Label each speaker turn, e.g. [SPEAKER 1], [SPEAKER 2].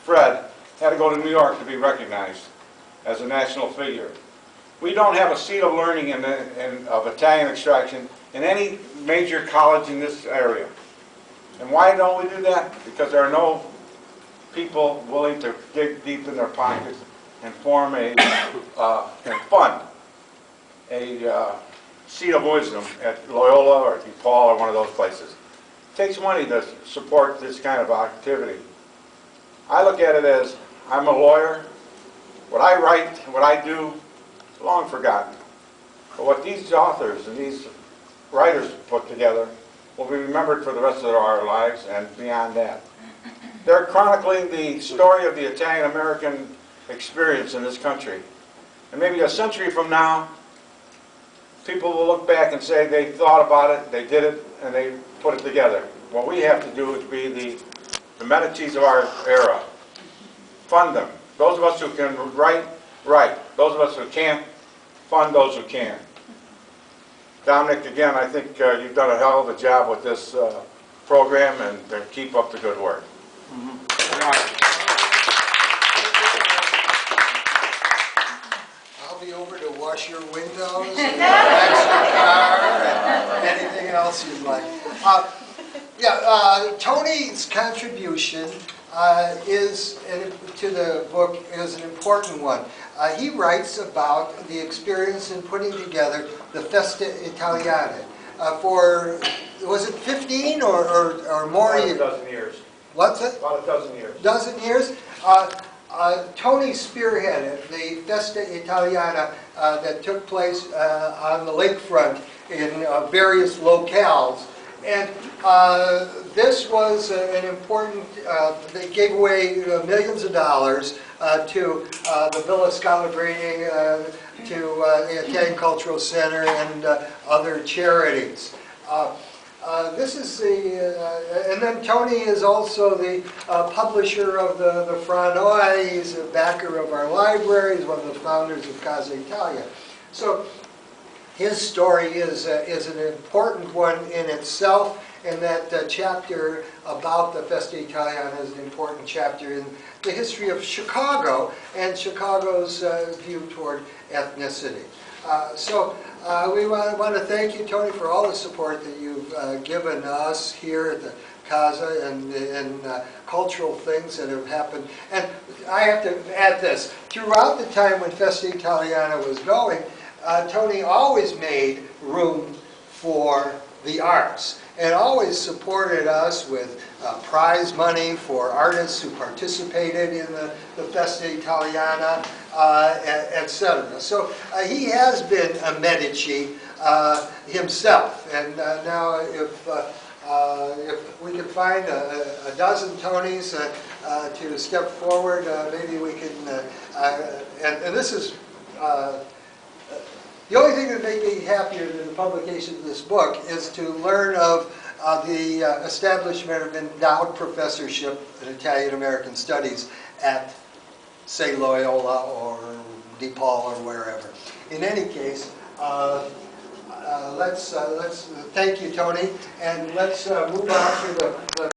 [SPEAKER 1] Fred, had to go to New York to be recognized as a national figure. We don't have a seat of learning of Italian extraction in any major college in this area. And why don't we do that? Because there are no people willing to dig deep in their pockets and form and fund a seat of wisdom at Loyola or DePaul or one of those places. It takes money to support this kind of activity. I look at it as, I'm a lawyer. What I write, what I do, is long forgotten. But what these authors and these writers put together will be remembered for the rest of our lives and beyond that. They're chronicling the story of the Italian-American experience in this country. And maybe a century from now, people will look back and say they thought about it, they did it, and they put it together. What we have to do is be the Medicis of our era. Fund them. Those of us who can write. Those of us who can't, fund those who can. Dominic, again, I think you've done a hell of a job with this program, and keep up the good work.
[SPEAKER 2] I'll be over to wash your windows, and fix your car, and anything else you'd like. Tony's contribution to the book is an important one. He writes about the experience in putting together the Festa Italiana for, was it 15 or more years?
[SPEAKER 1] About a dozen years.
[SPEAKER 2] What's it?
[SPEAKER 1] About a dozen years.
[SPEAKER 2] Dozen years? Tony spearheaded the Festa Italiana that took place on the lakefront in various locales. And this was an important, they gave away millions of dollars to the Villa Scalabrini, to the Italian Cultural Center, and other charities. This is and then Tony is also the publisher of the Fornelli. He's a backer of our library. He's one of the founders of Casa Italia. So his story is an important one in itself, and that chapter about the Festa Italiana is an important chapter in the history of Chicago and Chicago's view toward ethnicity. We want to thank you, Tony, for all the support that you've given us here at the Casa and cultural things that have happened. And I have to add this. Throughout the time when Festa Italiana was going, Tony always made room for the arts and always supported us with prize money for artists who participated in the Festa Italiana, etc. So he has been a Medici himself, and now if we can find a dozen Tonys to step forward, maybe we can, and this is the only thing that made me happier than the publication of this book is to learn of the establishment of endowed professorship in Italian-American Studies at, say, Loyola or DePaul or wherever. In any case, let's thank you, Tony, and let's move on to the